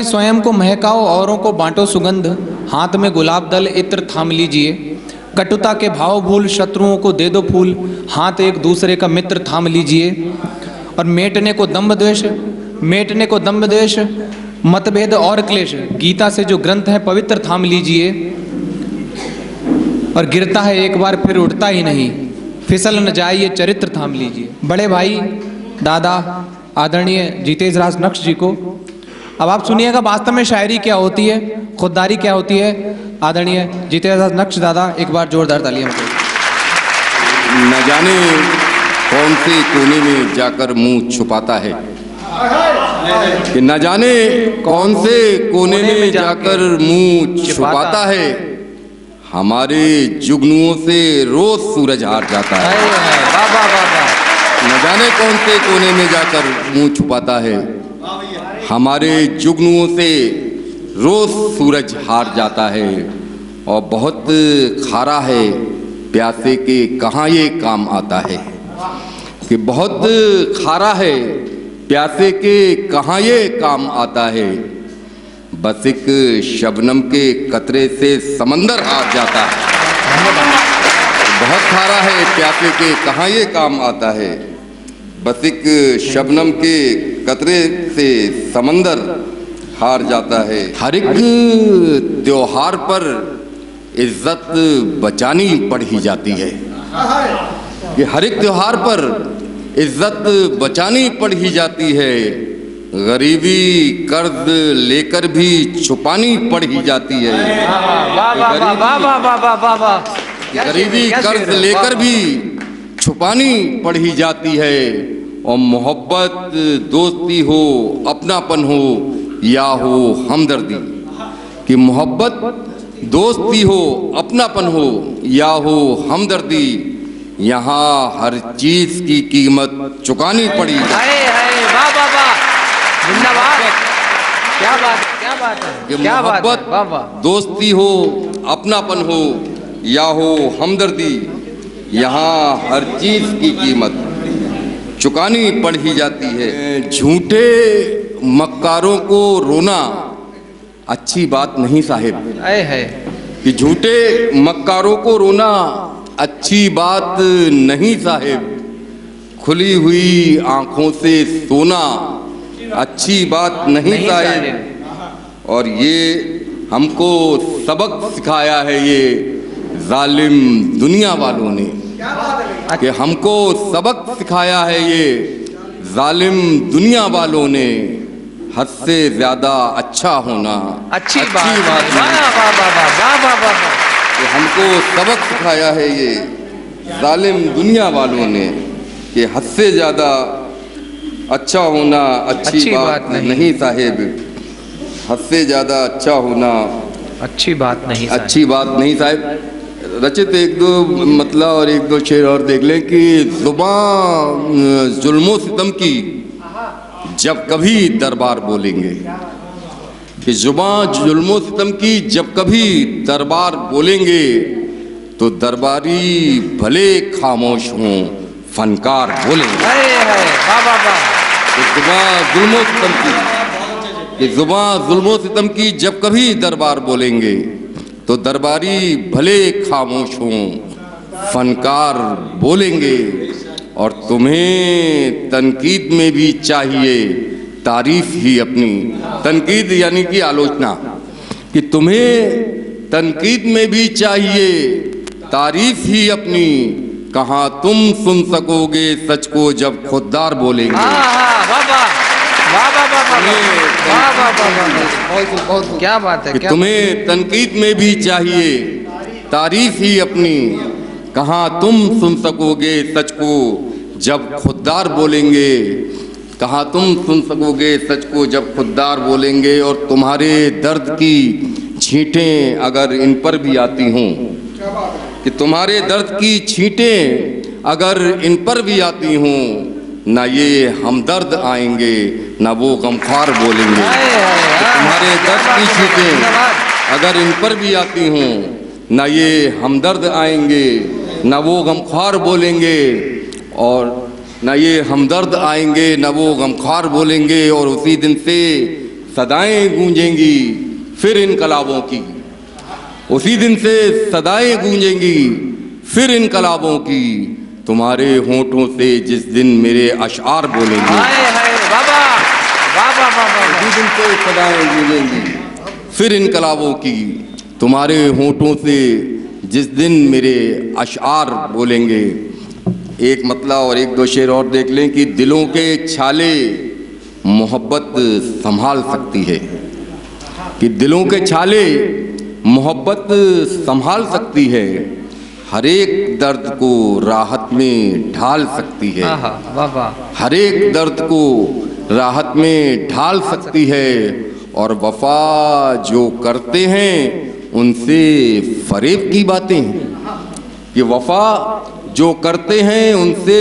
कि स्वयं को महकाओ औरों को बांटो सुगंध, हाथ में गुलाब दल इत्र थाम लीजिए। कटुता के भाव भूल शत्रुओं को दे दो फूल, हाथ एक दूसरे का मित्र थाम लीजिए। और मेटने को दम्भ द्वेष मतभेद और क्लेश, गीता से जो ग्रंथ है पवित्र थाम लीजिए। और गिरता है एक बार फिर उठता ही नहीं, फिसल न जाए ये चरित्र थाम लीजिए। बड़े भाई दादा आदरणीय जितेश राज नक्श जी को अब आप सुनिएगा वास्तव में शायरी क्या होती है, खुददारी क्या होती है। आदरणीय जितेश राज नक्श दादा, एक बार जोरदार तालियां। न जाने कौन से कोने में जाकर मुंह छुपाता है, कि न जाने कौन से कोने में जाकर मुंह छुपाता है, हमारे जुगनुओं से रोज सूरज हार जाता है। न जाने कौन से कोने में जाकर मुंह छुपाता है, हमारे जुगनुओं से रोज सूरज हार जाता है। और बहुत खारा है प्यासे के कहाँ ये काम आता है, कि बहुत खारा है प्यासे के कहाँ ये काम आता है। बस एक शबनम के कतरे से समंदर हार जाता है। बहुत खारा है प्यासे के कहाँ ये काम आता है, बस एक शबनम के कतरे से समंदर हार जाता है। हर एक त्योहार पर इज्जत बचानी पड़ ही जाती है, कि हर एक त्योहार पर इज्जत बचानी पड़ ही जाती है। गरीबी कर्ज लेकर भी छुपानी पड़ ही जाती है। गरीबी कर्ज लेकर भी छुपानी पड़ ही जाती है। और मोहब्बत दोस्ती हो अपनापन हो या हो हमदर्दी, कि मोहब्बत दोस्ती हो अपनापन हो या हो हमदर्दी, यहाँ हर चीज की कीमत चुकानी पड़ी। मोहब्बत दोस्ती हो अपनापन हो या हो हमदर्दी, यहाँ हर चीज की कीमत चुकानी पड़ ही जाती है। झूठे मक्कारों को रोना अच्छी बात नहीं साहिब, कि झूठे मक्कारों को रोना अच्छी बात नहीं साहिब। खुली हुई आंखों से सोना अच्छी बात नहीं साहिब। और ये हमको सबक सिखाया है ये जालिम दुनिया वालों ने, कि हमको सबक सिखाया है ये जालिम दुनिया वालों ने। हद से ज्यादा अच्छा होना अच्छी बात नहीं। कि हमको सबक सिखाया है ये जालिम दुनिया वालों ने, कि हद से ज्यादा अच्छा होना अच्छी बात नहीं साहिब। हद से ज्यादा अच्छा होना अच्छी बात नहीं साहिब। रचित एक दो मतला और एक दो शेर और देख लें, कि जुबान जुल्मो सितम की जब कभी दरबार बोलेंगे, कि जुबान जुल्मो सितम की जब कभी दरबार बोलेंगे, तो दरबारी भले खामोश हों फनकार बोलेंगे। जुबान जुल्मो सितम की, कि जुबान जुल्मो सितम की जब कभी दरबार बोलेंगे, तो दरबारी भले खामोश हों फनकार बोलेंगे। और तुम्हें तनकीद में भी चाहिए तारीफ ही अपनी, तनकीद यानी कि आलोचना, कि तुम्हें तनकीद में भी चाहिए तारीफ ही अपनी। कहाँ तुम सुन सकोगे सच को जब खुददार बोलेंगे। क्या बात है। तुम्हें तनकीद में भी चाहिए तारीफ ही अपनी, कहाँ तुम सुन सकोगे सच को जब खुददार बोलेंगे। कहाँ तुम सुन सकोगे सच को जब खुददार बोलेंगे। और तुम्हारे दर्द की छींटें अगर इन पर भी आती हों, कि तुम्हारे दर्द की छींटें अगर इन पर भी आती हों, ना ये हमदर्द आएंगे ना वो गमख्वार बोलेंगे। तुम्हारे दर्द की छींटें अगर इन पर भी आती हों, ना ये हमदर्द आएंगे ना वो गमख्वार बोलेंगे। और ना ये हमदर्द आएंगे ना वो गमख्वार बोलेंगे। और उसी दिन से सदाएं गूंजेंगी फिर इनकलाबों की। उसी दिन से सदाएं गूंजेंगी फिर इनकलाबों की, तुम्हारे होठों से जिस दिन मेरे अशआर बोलेंगे। हाय हाय बाबा, वाह वाह वाह वाह। उसी दिन से सदाएं गूंजेंगी फिर इनकलाबों की, तुम्हारे होठों से जिस दिन मेरे अशआर बोलेंगे। एक मतला और एक दो शेर और देख लें कि दिलों के छाले मोहब्बत संभाल सकती है, कि दिलों के छाले मोहब्बत संभाल सकती है, हर एक दर्द को राहत में ढाल सकती है। वाह वाह। हर एक दर्द को राहत में ढाल सकती है, और वफा जो करते हैं उनसे फरेब की बातें हैं, कि वफा जो करते हैं उनसे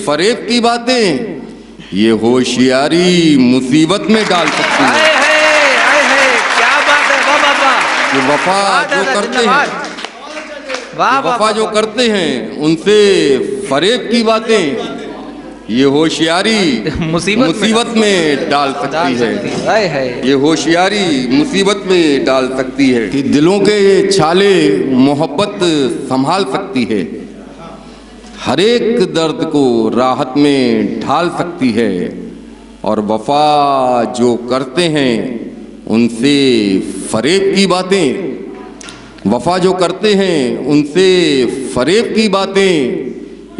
फरेब की बातें, ये होशियारी मुसीबत में डाल सकती है। क्या बात है, वाह वाह वाह। कि वफा जो करते हैं, वाह वफा जो करते हैं उनसे फरेब की बातें, ये होशियारी मुसीबत में डाल सकती है। ये होशियारी मुसीबत में डाल सकती है, कि दिलों के छाले मोहब्बत संभाल सकती है, हर एक दर्द को राहत में ढाल सकती है, और वफा जो करते हैं उनसे फरेब की बातें, वफा जो करते हैं उनसे फरेब की बातें,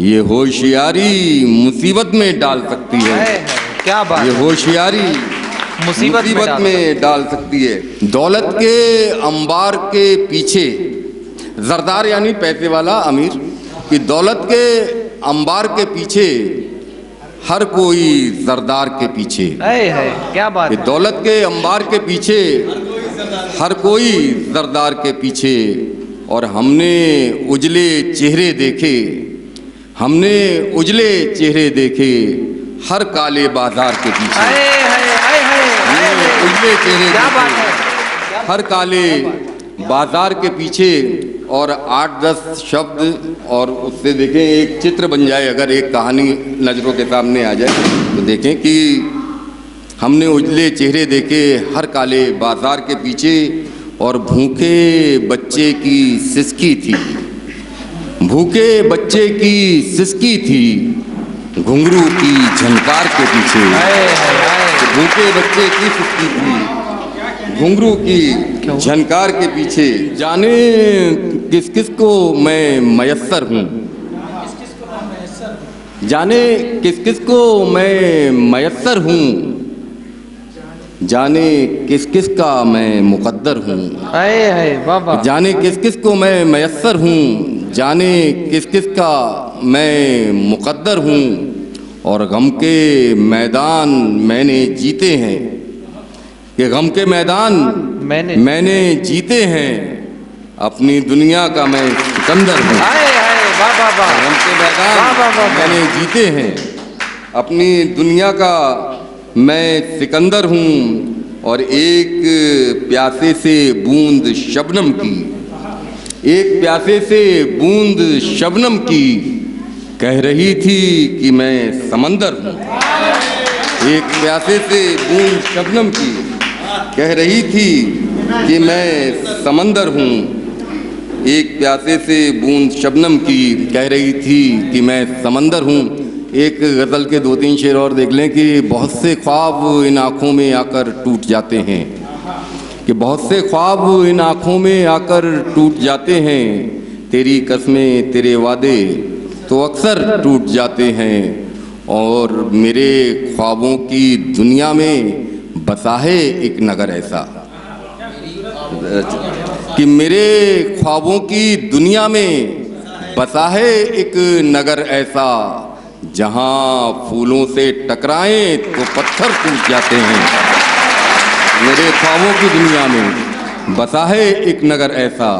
ये होशियारी मुसीबत में डाल सकती है। क्या बात, ये होशियारी मुसीबत में डाल सकती है। दौलत के अंबार के पीछे, जरदार यानी पैसे वाला अमीर, कि दौलत के अंबार के पीछे हर कोई जरदार के पीछे। क्या बात है। दौलत के अंबार के पीछे हर कोई जरदार के पीछे, और हमने उजले चेहरे देखे, हमने उजले चेहरे देखे हर काले बाजार के पीछे। हमने उजले चेहरे देखे हर काले बाजार के पीछे। और 8-10 शब्द और उससे देखें एक चित्र बन जाए, अगर एक कहानी नज़रों के सामने आ जाए तो देखें कि हमने उजले चेहरे देखे हर काले बाजार के पीछे, और भूखे बच्चे की सिसकी थी, भूखे बच्चे की सिसकी थी घुंघरू की झनकार के पीछे। भूखे बच्चे की सिसकी थी घुंघरू की झनकार के पीछे। जाने किस किस को मैं मयस्सर हूँ, जाने किस किस को मैं मयस्सर हूँ, जाने किस किस का मैं मुकद्दर हूँ। जाने किस किस को मैं मयस्सर हूँ, जाने किस किस का मैं मुकद्दर हूँ, और गम के मैदान मैंने जीते हैं, कि गम के मैदान मैंने जीते हैं, अपनी दुनिया का मैं सिकंदर हूँ। गम के मैदान मैंने जीते हैं, अपनी दुनिया का मैं सिकंदर हूँ। और एक प्यासे से बूंद शबनम की, एक प्यासे से बूंद शबनम की, कह रही थी कि मैं समंदर हूँ। एक प्यासे से बूंद शबनम की कह रही थी कि मैं समंदर हूँ। एक प्यासे से बूंद शबनम की कह रही थी कि मैं समंदर हूँ। एक गज़ल के 2-3 शेर और देख लें कि बहुत से ख्वाब इन आँखों में आकर टूट जाते हैं, कि बहुत से ख्वाब इन आँखों में आकर टूट जाते हैं, तेरी कसमें तेरे वादे तो अक्सर टूट जाते हैं, और मेरे ख्वाबों की दुनिया में बसा है एक नगर ऐसा, कि मेरे ख्वाबों की दुनिया में बसा है एक नगर ऐसा, जहाँ फूलों से टकराएं तो पत्थर टूट जाते हैं। मेरे ख्वाबों की दुनिया में बसा है एक नगर ऐसा,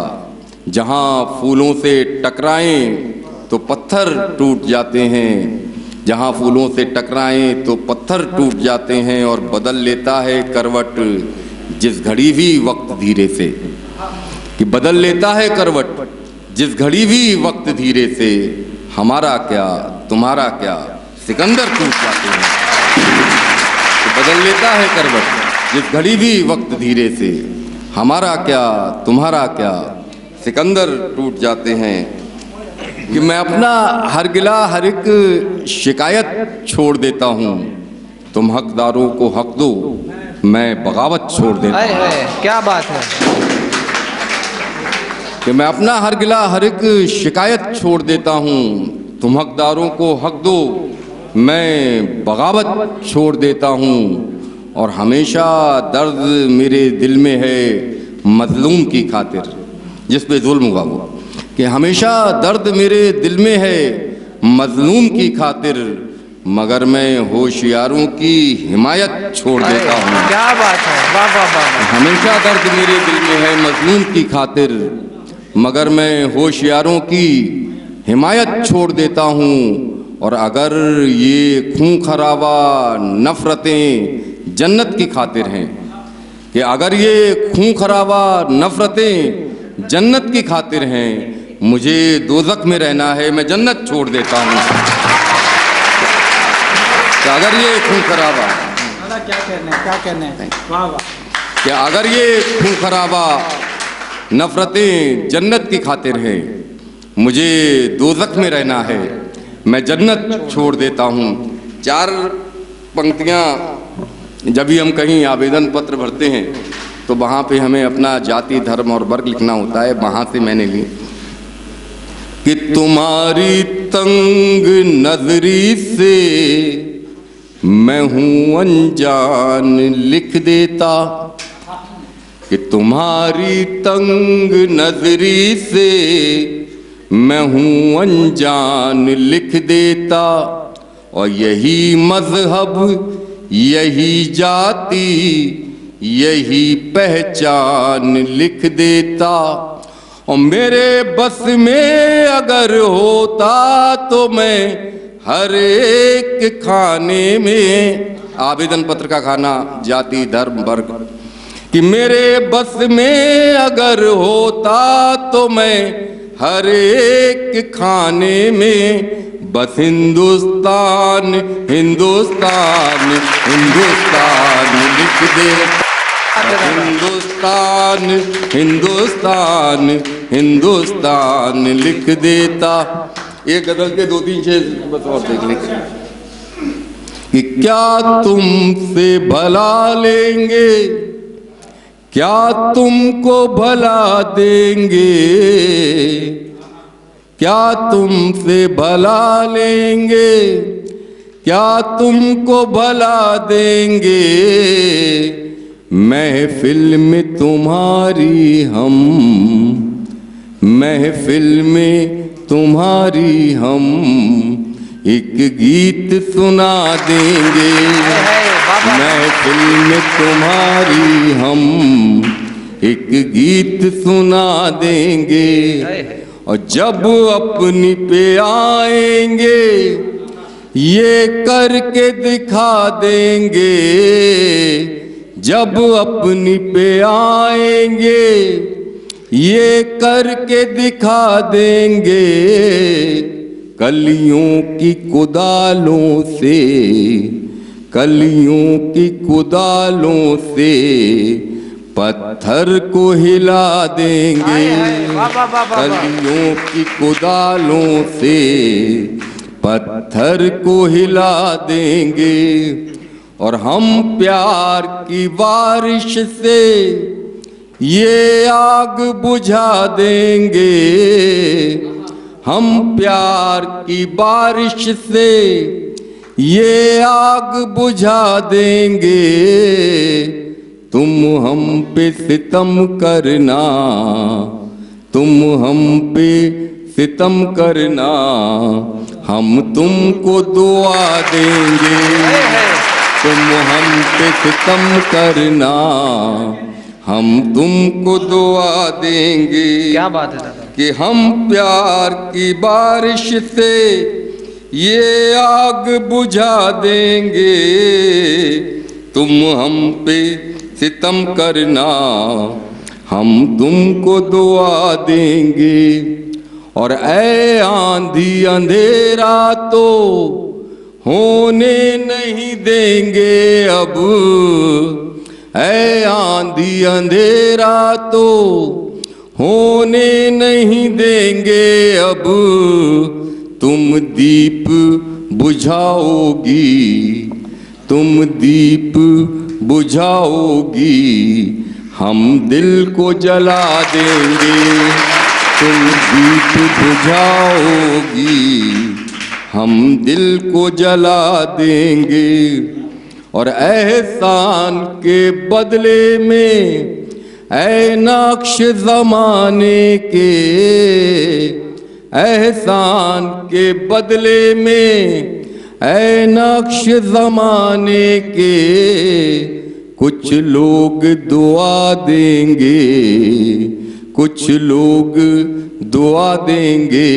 जहाँ फूलों से टकराएं तो पत्थर टूट जाते हैं, जहाँ फूलों से टकराएं तो पत्थर टूट जाते हैं, और बदल लेता है करवट जिस घड़ी भी वक्त धीरे से, कि बदल लेता है करवट जिस घड़ी भी वक्त धीरे से, हमारा क्या तुम्हारा क्या सिकंदर टूट जाते हैं। तो बदल लेता है करवट जिस घड़ी भी वक्त धीरे से, हमारा क्या तुम्हारा क्या, सिकंदर टूट जाते हैं। कि मैं अपना हर गिला हर एक शिकायत छोड़ देता हूँ, तुम हकदारों को हक दो, मैं बगावत छोड़ देता हूँ। क्या बात है। कि मैं अपना हर गिला हर एक शिकायत छोड़ देता हूँ, तुम हकदारों को हक दो, मैं बगावत छोड़ देता हूँ। और हमेशा दर्द मेरे दिल में है मजलूम की खातिर, जिस पे जुल्म हुआ वो। कि हमेशा दर्द मेरे दिल में है मजलूम की खातिर, मगर मैं होशियारों की हिमायत छोड़ देता हूँ। क्या बात है, वाह वाह वाह। हमेशा दर्द मेरे दिल में है मजलूम की खातिर, मगर मैं होशियारों की हिमायत छोड़ देता हूँ। और अगर ये खून खराबा नफरतें जन्नत की खातिर हैं, कि अगर ये खून खराबा नफरतें जन्नत की खातिर हैं, मुझे दोज़ख में रहना है, मैं जन्नत छोड़ देता हूँ। कि अगर ये खून खराबा, क्या कहने हैं, वाह वाह। कि अगर ये खून खराबा नफरतें जन्नत की खातिर हैं, मुझे दोज़ख में रहना है, मैं जन्नत छोड़ देता हूँ। 4 पंक्तियाँ जब भी हम कहीं आवेदन पत्र भरते हैं तो वहाँ पे हमें अपना जाति धर्म और वर्ग लिखना होता है, वहाँ से मैंने ली कि तुम्हारी तंग नजरी से मैं हूँ अनजान लिख देता। कि तुम्हारी तंग नजरी से मैं हूँ अनजान लिख देता। और यही मजहब, यही जाति, यही पहचान लिख देता। और मेरे बस में अगर होता तो मैं हर एक खाने में, आवेदन पत्र का खाना जाति धर्म वर्ग, कि मेरे बस में अगर होता तो मैं हर एक खाने में बस हिंदुस्तान हिंदुस्तान हिंदुस्तान लिख देता। हिंदुस्तान हिंदुस्तान हिंदुस्तान लिख देता। एक गजल के 2-3 शेर बस और देख लें कि क्या तुमसे भला लेंगे, क्या तुमको भला देंगे, क्या तुमसे भला लेंगे, क्या तुमको भला देंगे। महफिल में तुम्हारी हम, महफिल में तुम्हारी हम एक गीत सुना देंगे। महफिल में तुम्हारी हम एक गीत सुना देंगे। और जब अपनी पे आएंगे ये करके दिखा देंगे। जब अपनी पे आएंगे ये करके दिखा देंगे। कलियों की कुदालों से, कलियों की कुदालों से पत्थर को हिला देंगे। कलियों की कुदालों से पत्थर को हिला देंगे। और हम प्यार की बारिश से ये आग बुझा देंगे। हम प्यार की बारिश से ये आग बुझा देंगे। तुम हम पे सितम करना, तुम हम पे सितम करना, हम तुमको दुआ देंगे। तुम हम पे सितम करना, हम तुमको दुआ देंगे। क्या बात है दादा। कि हम प्यार की बारिश से ये आग बुझा देंगे। तुम हम पे सितम करना, हम तुमको दुआ देंगे। और ऐ आंधी अंधेरा तो होने नहीं देंगे अब। ऐ आंधी अंधेरा तो होने नहीं देंगे अब, तुम दीप बुझाओगी, तुम दीप बुझाओगी, हम दिल को जला देंगे, तुम दीप बुझाओगी, हम दिल को जला देंगे। और एहसान के बदले में ऐ नक्श ज़माने के, एहसान के बदले में ऐ नक्श ज़माने के, कुछ लोग दुआ देंगे, कुछ लोग दुआ देंगे,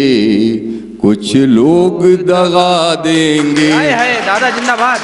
कुछ लोग दगा देंगे। दादा जिंदाबाद।